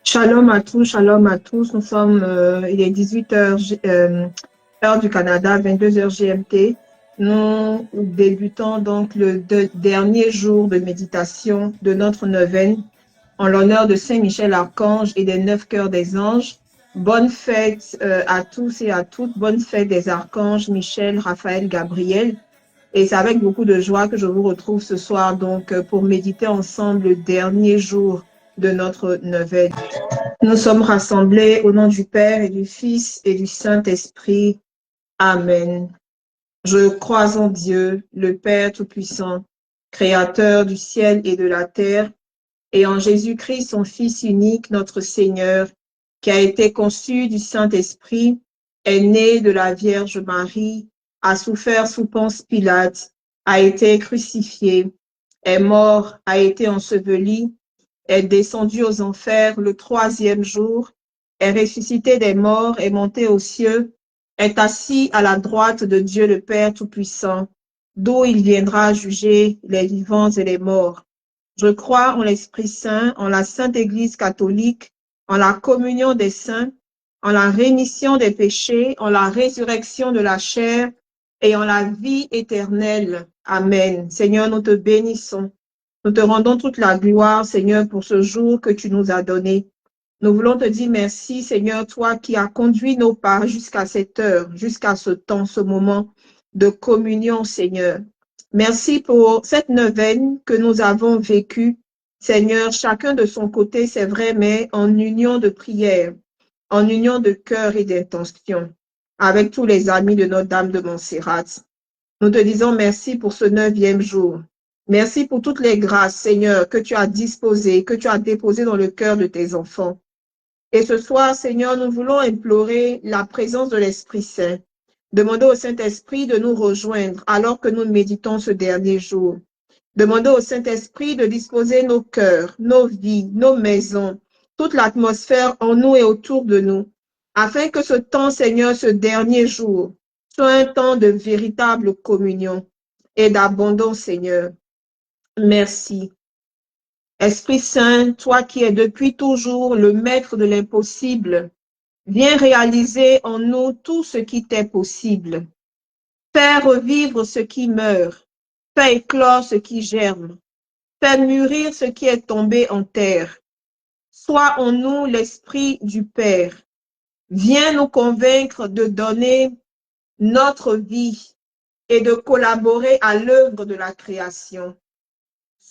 Shalom à tous, shalom à tous. Nous sommes, il est 18 heures, heure du Canada, 22 heures GMT. Nous débutons donc le dernier jour de méditation de notre neuvaine en l'honneur de Saint Michel Archange et des 9 cœurs des anges. Bonne fête à tous et à toutes. Bonne fête des archanges Michel, Raphaël, Gabriel. Et c'est avec beaucoup de joie que je vous retrouve ce soir donc pour méditer ensemble le dernier jour de notre neuvaine. Nous sommes rassemblés au nom du Père et du Fils et du Saint-Esprit. Amen. Je crois en Dieu, le Père Tout-Puissant, Créateur du ciel et de la terre, et en Jésus-Christ, son Fils unique, notre Seigneur, qui a été conçu du Saint-Esprit, est né de la Vierge Marie, a souffert sous Ponce Pilate, a été crucifié, est mort, a été enseveli, est descendu aux enfers le troisième jour, est ressuscité des morts, est monté aux cieux, est assis à la droite de Dieu le Père Tout-Puissant, d'où il viendra juger les vivants et les morts. Je crois en l'Esprit Saint, en la Sainte Église catholique, en la communion des saints, en la rémission des péchés, en la résurrection de la chair et en la vie éternelle. Amen. Seigneur, nous te bénissons. Nous te rendons toute la gloire, Seigneur, pour ce jour que tu nous as donné. Nous voulons te dire merci, Seigneur, toi qui as conduit nos pas jusqu'à cette heure, jusqu'à ce temps, ce moment de communion, Seigneur. Merci pour cette neuvaine que nous avons vécue, Seigneur, chacun de son côté, c'est vrai, mais en union de prière, en union de cœur et d'intention, avec tous les amis de Notre-Dame de Montserrat. Nous te disons merci pour ce 9e jour. Merci pour toutes les grâces, Seigneur, que tu as disposées, que tu as déposées dans le cœur de tes enfants. Et ce soir, Seigneur, nous voulons implorer la présence de l'Esprit Saint. Demander au Saint-Esprit de nous rejoindre alors que nous méditons ce dernier jour. Demander au Saint-Esprit de disposer nos cœurs, nos vies, nos maisons, toute l'atmosphère en nous et autour de nous, afin que ce temps, Seigneur, ce dernier jour, soit un temps de véritable communion et d'abondance, Seigneur. Merci. Esprit Saint, toi qui es depuis toujours le maître de l'impossible, viens réaliser en nous tout ce qui t'est possible. Fais revivre ce qui meurt, fais éclore ce qui germe, fais mûrir ce qui est tombé en terre. Sois en nous l'Esprit du Père. Viens nous convaincre de donner notre vie et de collaborer à l'œuvre de la création.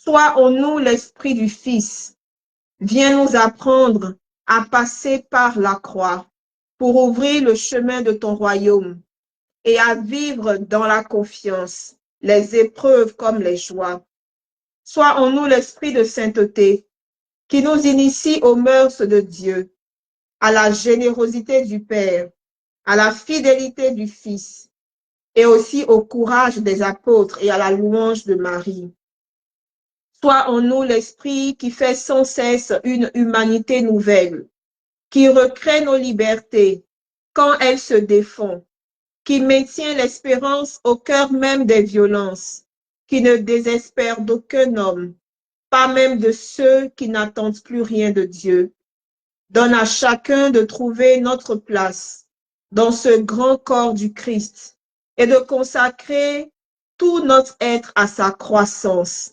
Sois en nous l'Esprit du Fils. Viens nous apprendre à passer par la croix pour ouvrir le chemin de ton royaume et à vivre dans la confiance, les épreuves comme les joies. Sois en nous l'Esprit de sainteté qui nous initie aux mœurs de Dieu, à la générosité du Père, à la fidélité du Fils et aussi au courage des apôtres et à la louange de Marie. Sois en nous l'Esprit qui fait sans cesse une humanité nouvelle, qui recrée nos libertés quand elles se défont, qui maintient l'espérance au cœur même des violences, qui ne désespère d'aucun homme, pas même de ceux qui n'attendent plus rien de Dieu. Donne à chacun de trouver notre place dans ce grand corps du Christ et de consacrer tout notre être à sa croissance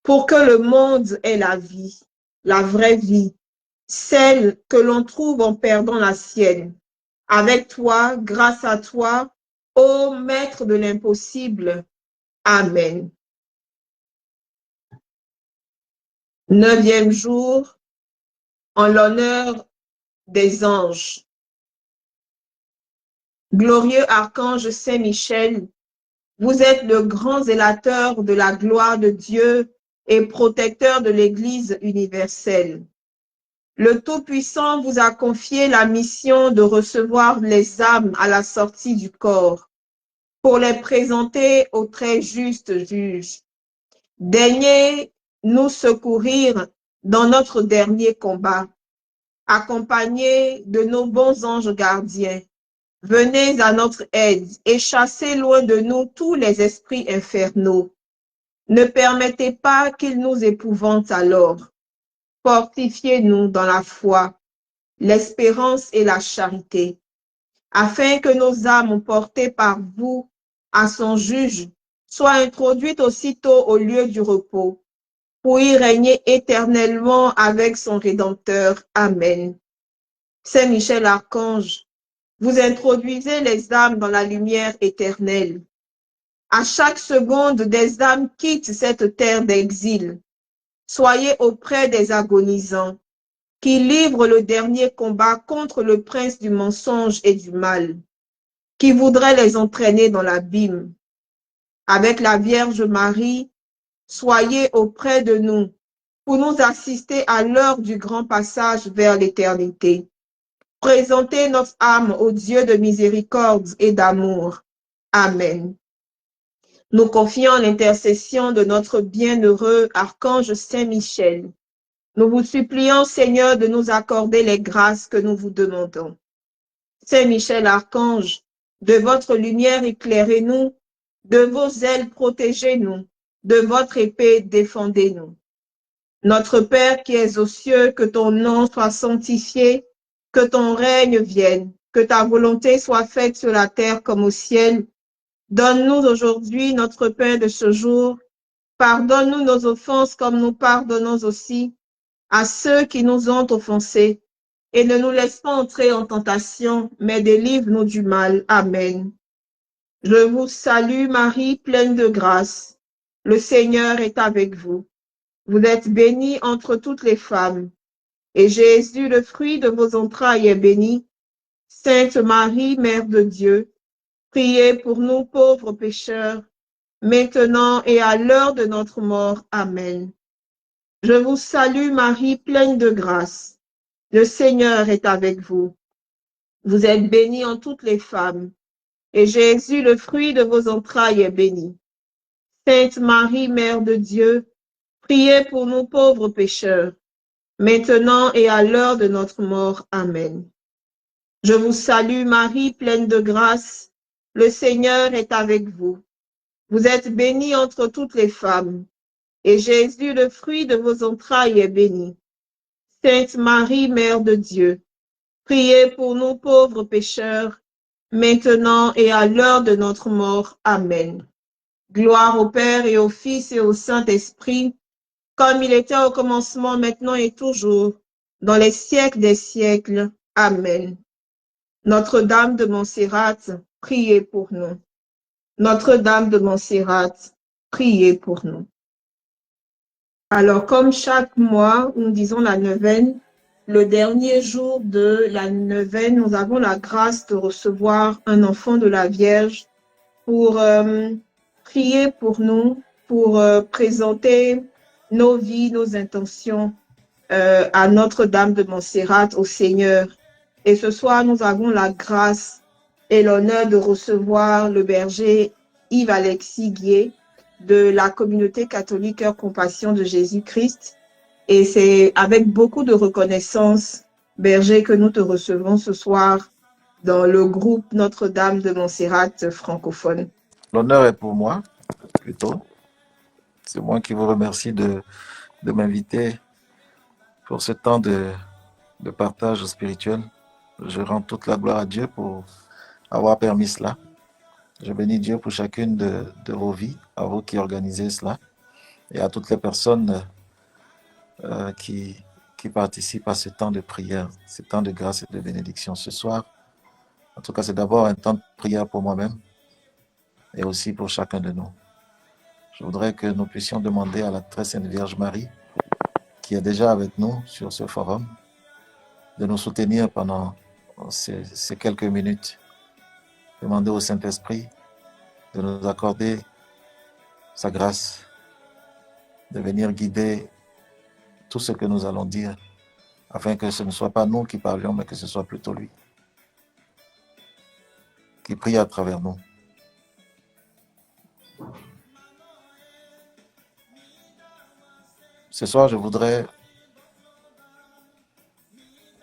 pour que le monde ait la vie, la vraie vie, celle que l'on trouve en perdant la sienne. Avec toi, grâce à toi, ô Maître de l'impossible. Amen. 9e jour, en l'honneur des anges. Glorieux archange Saint-Michel, vous êtes le grand zélateur de la gloire de Dieu et protecteur de l'Église universelle. Le Tout-Puissant vous a confié la mission de recevoir les âmes à la sortie du corps pour les présenter au très juste juge. Daignez nous secourir dans notre dernier combat, accompagnés de nos bons anges gardiens. Venez à notre aide et chassez loin de nous tous les esprits infernaux. Ne permettez pas qu'ils nous épouvantent alors. Fortifiez-nous dans la foi, l'espérance et la charité, afin que nos âmes portées par vous à son juge soient introduites aussitôt au lieu du repos, pour y régner éternellement avec son Rédempteur. Amen. Saint Michel Archange, vous introduisez les âmes dans la lumière éternelle. À chaque seconde, des âmes quittent cette terre d'exil. Soyez auprès des agonisants qui livrent le dernier combat contre le prince du mensonge et du mal, qui voudrait les entraîner dans l'abîme. Avec la Vierge Marie, soyez auprès de nous pour nous assister à l'heure du grand passage vers l'éternité. Présentez notre âme au Dieu de miséricorde et d'amour. Amen. Nous confions l'intercession de notre bienheureux archange Saint-Michel. Nous vous supplions, Seigneur, de nous accorder les grâces que nous vous demandons. Saint Michel Archange, de votre lumière éclairez-nous, de vos ailes protégez-nous, de votre épée défendez-nous. Notre Père qui es aux cieux, que ton nom soit sanctifié, que ton règne vienne, que ta volonté soit faite sur la terre comme au ciel. Donne-nous aujourd'hui notre pain de ce jour. Pardonne-nous nos offenses comme nous pardonnons aussi à ceux qui nous ont offensés. Et ne nous laisse pas entrer en tentation, mais délivre-nous du mal. Amen. Je vous salue Marie, pleine de grâce. Le Seigneur est avec vous. Vous êtes bénie entre toutes les femmes. Et Jésus, le fruit de vos entrailles, est béni. Sainte Marie, Mère de Dieu, priez pour nous pauvres pécheurs, maintenant et à l'heure de notre mort. Amen. Je vous salue Marie, pleine de grâce. Le Seigneur est avec vous. Vous êtes bénie en toutes les femmes. Et Jésus, le fruit de vos entrailles, est béni. Sainte Marie, Mère de Dieu, priez pour nous pauvres pécheurs, maintenant et à l'heure de notre mort. Amen. Je vous salue Marie, pleine de grâce. Le Seigneur est avec vous. Vous êtes bénie entre toutes les femmes. Et Jésus, le fruit de vos entrailles, est béni. Sainte Marie, Mère de Dieu, priez pour nous pauvres pécheurs, maintenant et à l'heure de notre mort. Amen. Gloire au Père et au Fils et au Saint-Esprit, comme il était au commencement, maintenant et toujours, dans les siècles des siècles. Amen. Notre-Dame de Montserrat, priez pour nous. Notre-Dame de Montserrat, priez pour nous. Alors, comme chaque mois, nous disons la neuvaine, le dernier jour de la neuvaine, nous avons la grâce de recevoir un enfant de la Vierge pour prier pour nous, pour présenter nos vies, nos intentions à Notre-Dame de Montserrat, au Seigneur. Et ce soir, nous avons la grâce et l'honneur de recevoir le berger Yves-Alexis Guier de la communauté catholique Cœur Compassion de Jésus-Christ. Et c'est avec beaucoup de reconnaissance, berger, que nous te recevons ce soir dans le groupe Notre-Dame de Montserrat francophone. L'honneur est pour moi, plutôt. C'est moi qui vous remercie de m'inviter pour ce temps de partage spirituel. Je rends toute la gloire à Dieu pour avoir permis cela. Je bénis Dieu pour chacune de vos vies, à vous qui organisez cela, et à toutes les personnes qui participent à ce temps de prière, ce temps de grâce et de bénédiction ce soir. En tout cas, c'est d'abord un temps de prière pour moi-même et aussi pour chacun de nous. Je voudrais que nous puissions demander à la très sainte Vierge Marie, qui est déjà avec nous sur ce forum, de nous soutenir pendant ces quelques minutes Demandez au Saint-Esprit de nous accorder sa grâce, de venir guider tout ce que nous allons dire, afin que ce ne soit pas nous qui parlions, mais que ce soit plutôt lui qui prie à travers nous. Ce soir, je voudrais,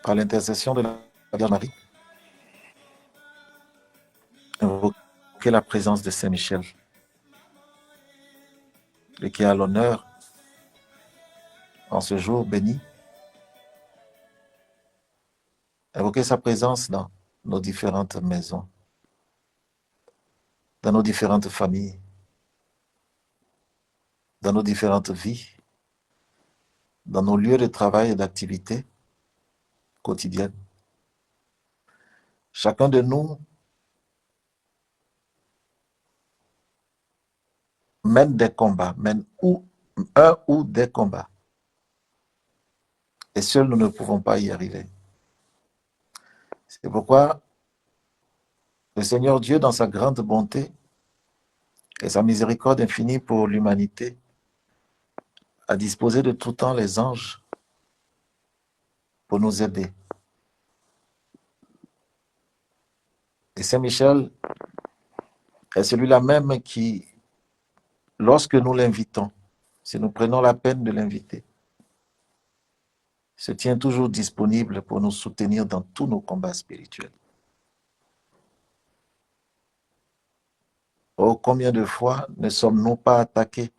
par l'intercession de la Vierge Marie, invoquer la présence de Saint Michel, et qui a l'honneur, en ce jour béni, invoquer sa présence dans nos différentes maisons, dans nos différentes familles, dans nos différentes vies, dans nos lieux de travail et d'activité quotidiennes. Chacun de nous mène des combats, mène un ou des combats. Et seuls nous ne pouvons pas y arriver. C'est pourquoi le Seigneur Dieu, dans sa grande bonté et sa miséricorde infinie pour l'humanité, a disposé de tout temps les anges pour nous aider. Et Saint Michel est celui-là même qui, lorsque nous l'invitons, si nous prenons la peine de l'inviter, se tient toujours disponible pour nous soutenir dans tous nos combats spirituels. Oh, combien de fois ne sommes-nous pas attaqués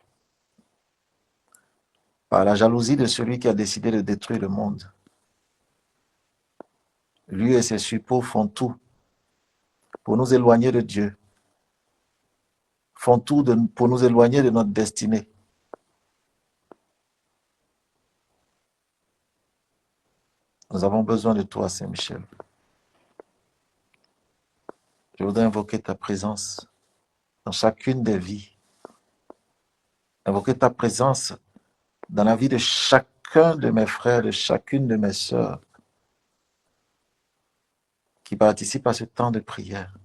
par la jalousie de celui qui a décidé de détruire le monde? Lui et ses suppôts font tout pour nous éloigner de Dieu, font tout pour nous éloigner de notre destinée. Nous avons besoin de toi, Saint Michel. Je voudrais invoquer ta présence dans chacune des vies. Invoquer ta présence dans la vie de chacun de mes frères, de chacune de mes sœurs qui participent à ce temps de prière.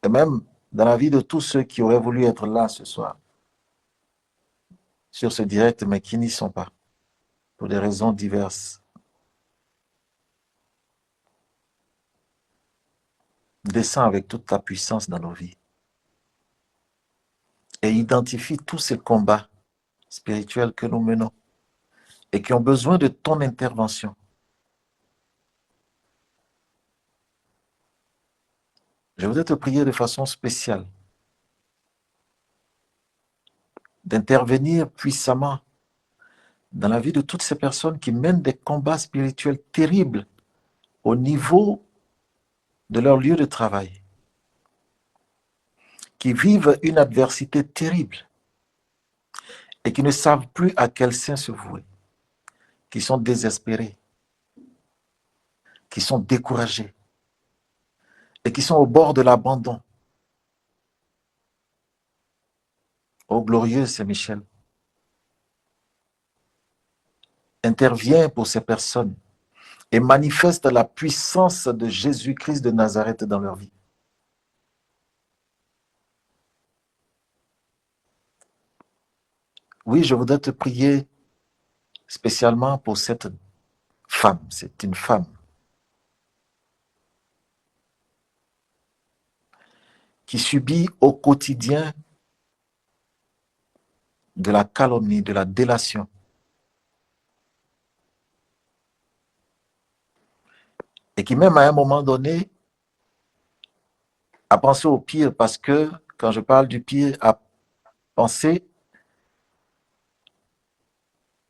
Et même dans la vie de tous ceux qui auraient voulu être là ce soir, sur ce direct, mais qui n'y sont pas, pour des raisons diverses. Descends avec toute ta puissance dans nos vies et identifie tous ces combats spirituels que nous menons et qui ont besoin de ton intervention. Je voudrais te prier de façon spéciale d'intervenir puissamment dans la vie de toutes ces personnes qui mènent des combats spirituels terribles au niveau de leur lieu de travail, qui vivent une adversité terrible et qui ne savent plus à quel saint se vouer, qui sont désespérés, qui sont découragés et qui sont au bord de l'abandon. Ô glorieux Saint Michel, interviens pour ces personnes et manifeste la puissance de Jésus-Christ de Nazareth dans leur vie. Oui, je voudrais te prier spécialement pour cette femme. C'est une femme qui subit au quotidien de la calomnie, de la délation. Et qui même à un moment donné a pensé au pire, parce que quand je parle du pire, a pensé,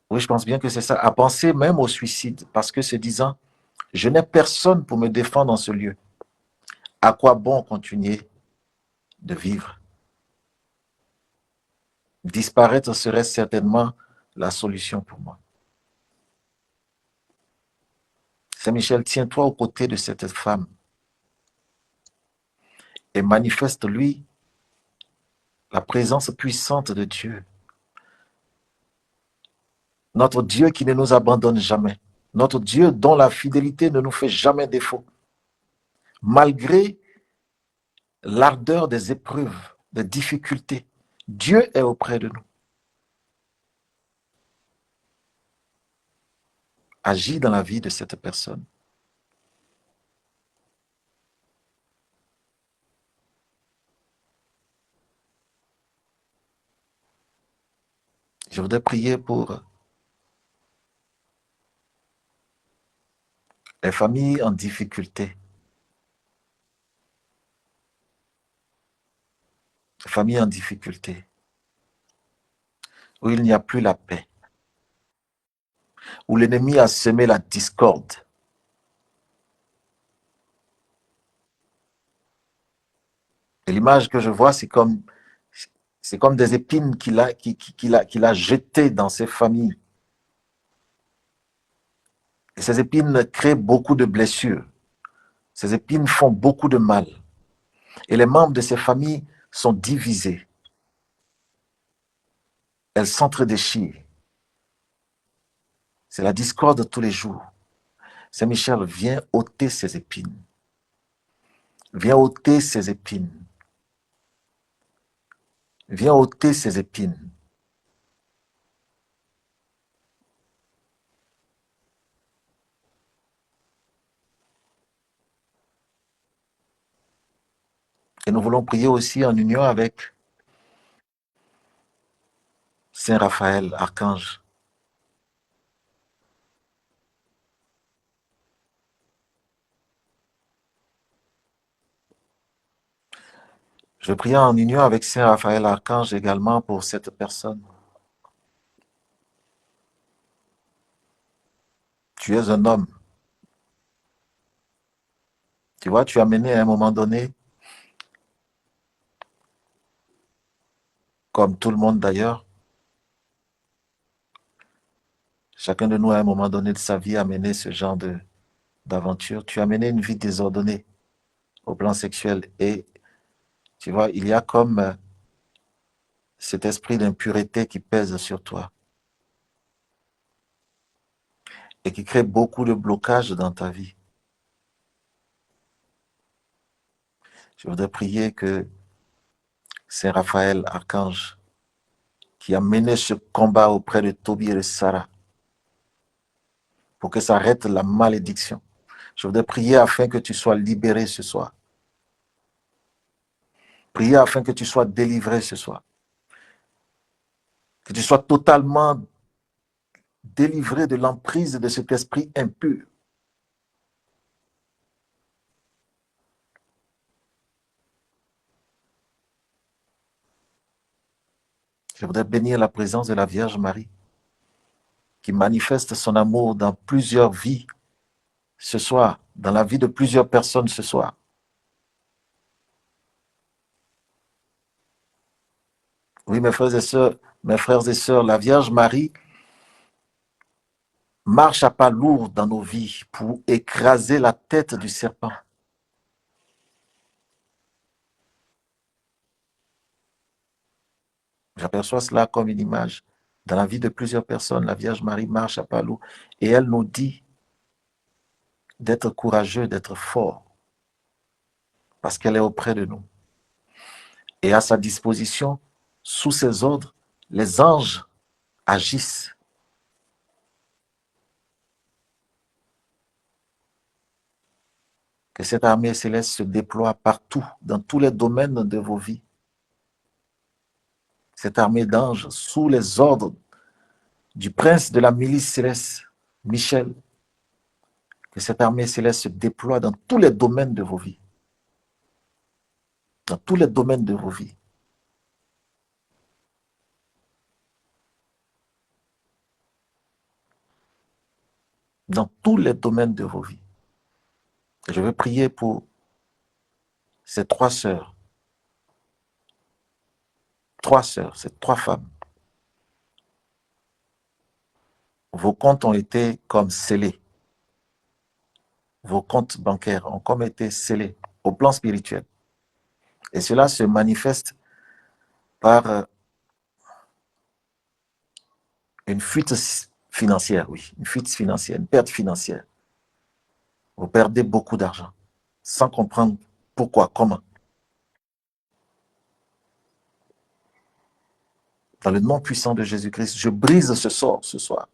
oui je pense bien que c'est ça, a pensé même au suicide, parce que se disant, je n'ai personne pour me défendre en ce lieu. À quoi bon continuer de vivre? Disparaître serait certainement la solution pour moi. Saint-Michel, tiens-toi aux côtés de cette femme et manifeste-lui la présence puissante de Dieu. Notre Dieu qui ne nous abandonne jamais. Notre Dieu dont la fidélité ne nous fait jamais défaut. Malgré l'ardeur des épreuves, des difficultés, Dieu est auprès de nous. Agis dans la vie de cette personne. Je voudrais prier pour les familles en difficulté. Les familles en difficulté, où il n'y a plus la paix, où l'ennemi a semé la discorde. Et l'image que je vois, c'est comme des épines qu'il a jetées dans ces familles. Et ces épines créent beaucoup de blessures. Ces épines font beaucoup de mal. Et les membres de ces familles sont divisés. Elles s'entre-déchirent. C'est la discorde tous les jours. Saint-Michel, viens ôter ces épines. Viens ôter ces épines. Viens ôter ces épines. Et nous voulons prier aussi en union avec Saint Raphaël, archange. Je prie en union avec Saint Raphaël, archange également pour cette personne. Tu es un homme. Tu vois, tu as mené à un moment donné, comme tout le monde d'ailleurs, chacun de nous à un moment donné de sa vie a mené ce genre d'aventure. Tu as mené une vie désordonnée au plan sexuel et tu vois, il y a comme cet esprit d'impureté qui pèse sur toi et qui crée beaucoup de blocages dans ta vie. Je voudrais prier que Saint Raphaël, archange, qui a mené ce combat auprès de Tobie et de Sarah, pour que ça arrête la malédiction. Je voudrais prier afin que tu sois libéré ce soir. Prier afin que tu sois délivré ce soir. Que tu sois totalement délivré de l'emprise de cet esprit impur. Je voudrais bénir la présence de la Vierge Marie, qui manifeste son amour dans plusieurs vies ce soir, dans la vie de plusieurs personnes ce soir. Oui, mes frères et sœurs, la Vierge Marie marche à pas lourds dans nos vies pour écraser la tête du serpent. J'aperçois cela comme une image. Dans la vie de plusieurs personnes, la Vierge Marie marche à pas lourds et elle nous dit d'être courageux, d'être fort, parce qu'elle est auprès de nous. Et à sa disposition, sous ses ordres, les anges agissent. Que cette armée céleste se déploie partout, dans tous les domaines de vos vies. Cette armée d'anges, sous les ordres du prince de la milice céleste, Michel, que cette armée céleste se déploie dans tous les domaines de vos vies. Dans tous les domaines de vos vies. Dans tous les domaines de vos vies. Je veux prier pour ces trois sœurs. Ces trois femmes. Vos comptes ont été comme scellés. Vos comptes bancaires ont comme été scellés au plan spirituel. Et cela se manifeste par une fuite financière, oui, une fuite financière, une perte financière. Vous perdez beaucoup d'argent sans comprendre pourquoi, comment. Dans le nom puissant de Jésus-Christ, je brise ce sort ce soir.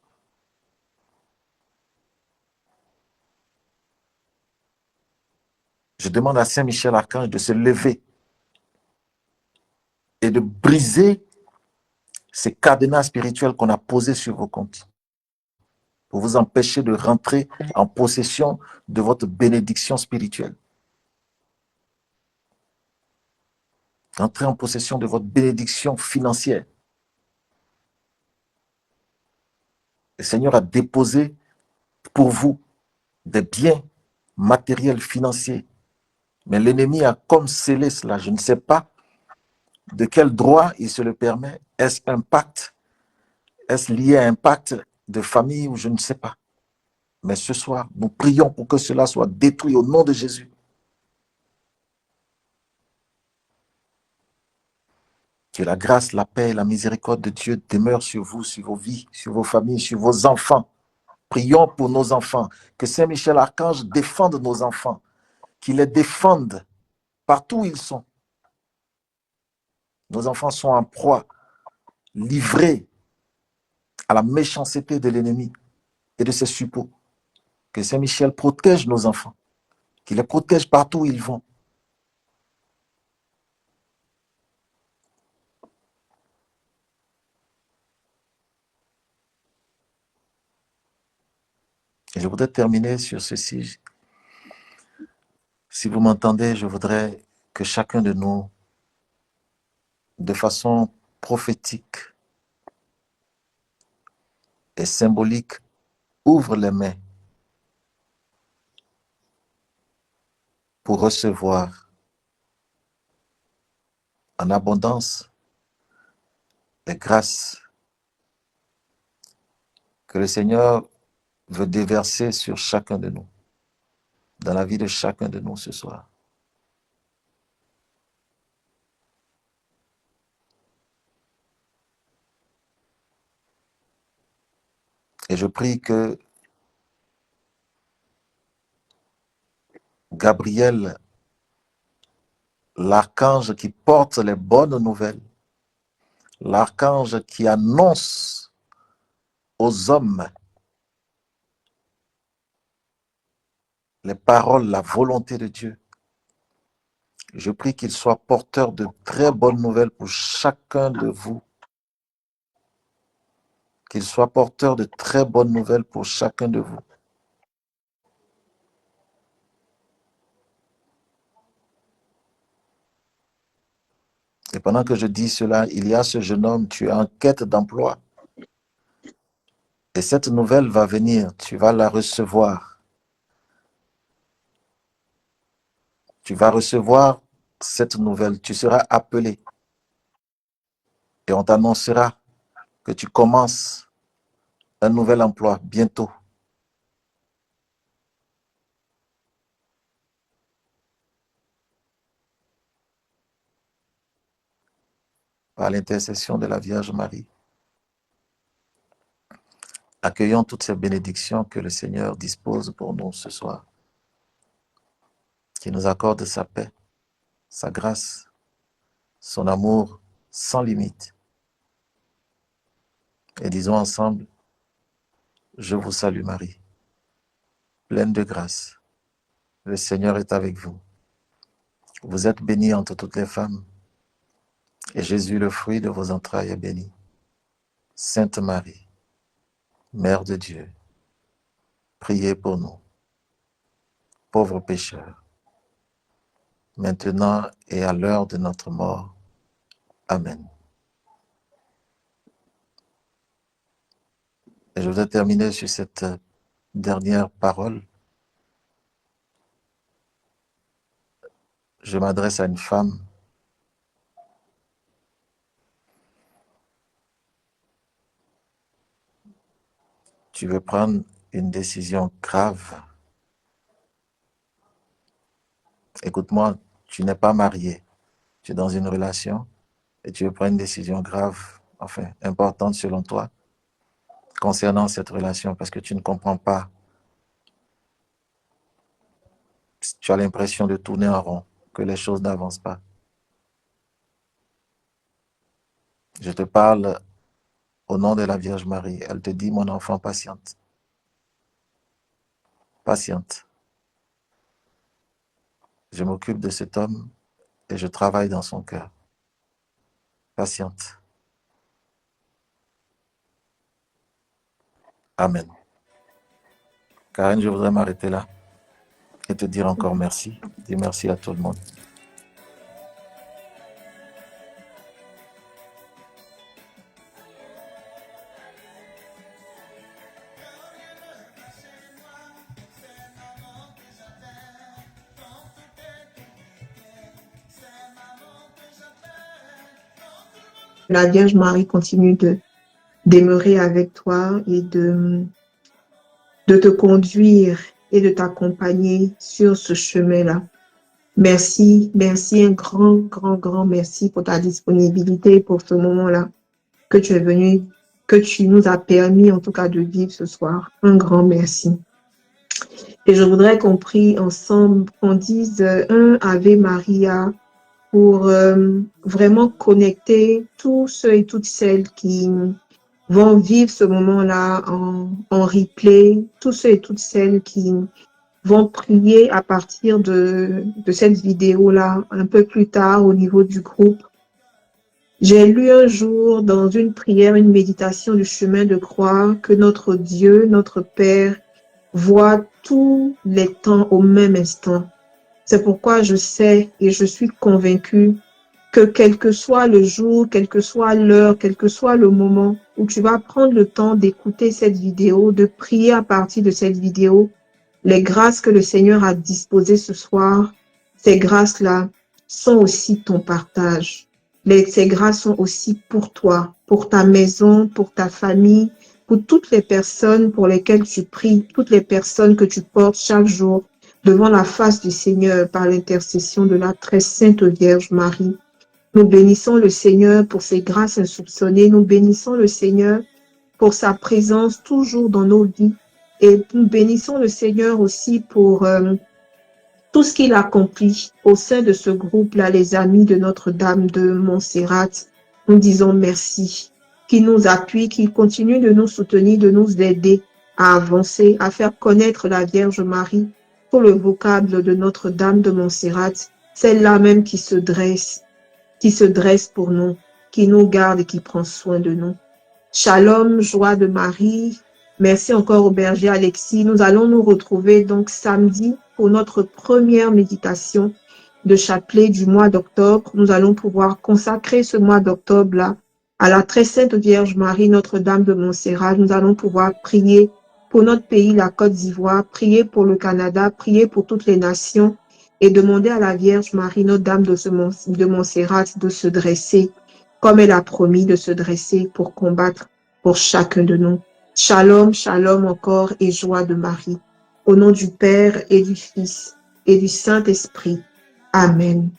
Je demande à Saint-Michel Archange de se lever et de briser ces cadenas spirituels qu'on a posés sur vos comptes pour vous empêcher de rentrer en possession de votre bénédiction spirituelle. Rentrer en possession de votre bénédiction financière. Le Seigneur a déposé pour vous des biens matériels, financiers. Mais l'ennemi a comme scellé cela. Je ne sais pas de quel droit il se le permet. Est-ce un pacte? Est-ce lié à un pacte de famille ou je ne sais pas. Mais ce soir, nous prions pour que cela soit détruit au nom de Jésus. Que la grâce, la paix et la miséricorde de Dieu demeurent sur vous, sur vos vies, sur vos familles, sur vos enfants. Prions pour nos enfants. Que Saint-Michel Archange défende nos enfants. Qu'il les défende partout où ils sont. Nos enfants sont en proie, livrés à la méchanceté de l'ennemi et de ses suppôts. Que Saint-Michel protège nos enfants. Qu'il les protège partout où ils vont. Et je voudrais terminer sur ceci. Si vous m'entendez, je voudrais que chacun de nous, de façon prophétique et symbolique, ouvre les mains pour recevoir en abondance les grâces que le Seigneur veut déverser sur chacun de nous, dans la vie de chacun de nous ce soir. Et je prie que Gabriel, l'archange qui porte les bonnes nouvelles, l'archange qui annonce aux hommes les paroles, la volonté de Dieu, je prie qu'il soit porteur de très bonnes nouvelles pour chacun de vous. Qu'il soit porteur de très bonnes nouvelles pour chacun de vous. Et pendant que je dis cela, il y a ce jeune homme, tu es en quête d'emploi. Et cette nouvelle va venir, tu vas la recevoir. Tu vas recevoir cette nouvelle, tu seras appelé. Et on t'annoncera que tu commences un nouvel emploi bientôt. Par l'intercession de la Vierge Marie. Accueillons toutes ces bénédictions que le Seigneur dispose pour nous ce soir. Qu'il nous accorde sa paix, sa grâce, son amour sans limite. Et disons ensemble, je vous salue Marie, pleine de grâce. Le Seigneur est avec vous. Vous êtes bénie entre toutes les femmes, et Jésus, le fruit de vos entrailles, est béni. Sainte Marie, Mère de Dieu, priez pour nous, pauvres pécheurs, maintenant et à l'heure de notre mort. Amen. Et je voudrais terminer sur cette dernière parole. Je m'adresse à une femme. Tu veux prendre une décision grave. Écoute-moi, tu n'es pas marié. Tu es dans une relation et tu veux prendre une décision grave, enfin, importante selon toi, concernant cette relation parce que tu ne comprends pas. Tu as l'impression de tourner en rond, que les choses n'avancent pas. Je te parle au nom de la Vierge Marie. Elle te dit, mon enfant, patiente. Patiente. Je m'occupe de cet homme et je travaille dans son cœur. Patiente. Amen. Karen, je voudrais m'arrêter là et te dire encore merci. Dis merci à tout le monde. La Vierge Marie continue de demeurer avec toi et de te conduire et de t'accompagner sur ce chemin-là. Merci, merci, un grand, grand, grand merci pour ta disponibilité pour ce moment-là que tu es venu, que tu nous as permis en tout cas de vivre ce soir. Un grand merci. Et je voudrais qu'on prie ensemble, qu'on dise un Ave Maria pour vraiment connecter tous ceux et toutes celles qui vont vivre ce moment-là en replay, tous ceux et toutes celles qui vont prier à partir de cette vidéo-là un peu plus tard au niveau du groupe. J'ai lu un jour dans une prière, une méditation du chemin de croix que notre Dieu, notre Père, voit tous les temps au même instant. C'est pourquoi je sais et je suis convaincue que quel que soit le jour, quelle que soit l'heure, quel que soit le moment où tu vas prendre le temps d'écouter cette vidéo, de prier à partir de cette vidéo, les grâces que le Seigneur a disposées ce soir, ces grâces-là sont aussi ton partage. Ces grâces sont aussi pour toi, pour ta maison, pour ta famille, pour toutes les personnes pour lesquelles tu pries, toutes les personnes que tu portes chaque jour devant la face du Seigneur par l'intercession de la très sainte Vierge Marie. Nous bénissons le Seigneur pour ses grâces insoupçonnées. Nous bénissons le Seigneur pour sa présence toujours dans nos vies. Et nous bénissons le Seigneur aussi pour tout ce qu'il accomplit au sein de ce groupe-là, les amis de Notre-Dame de Montserrat. Nous disons merci, qu'il nous appuie, qu'il continue de nous soutenir, de nous aider à avancer, à faire connaître la Vierge Marie pour le vocable de Notre-Dame de Montserrat, celle-là même qui se dresse pour nous, qui nous garde et qui prend soin de nous. Shalom, joie de Marie. Merci encore au berger Alexis. Nous allons nous retrouver donc samedi pour notre première méditation de chapelet du mois d'octobre. Nous allons pouvoir consacrer ce mois d'octobre-là à la très sainte Vierge Marie, Notre-Dame de Montserrat. Nous allons pouvoir prier pour notre pays, la Côte d'Ivoire, prier pour le Canada, prier pour toutes les nations et demander à la Vierge Marie, Notre-Dame de Montserrat, de se dresser comme elle a promis de se dresser pour combattre pour chacun de nous. Shalom, shalom encore et joie de Marie. Au nom du Père et du Fils et du Saint-Esprit. Amen.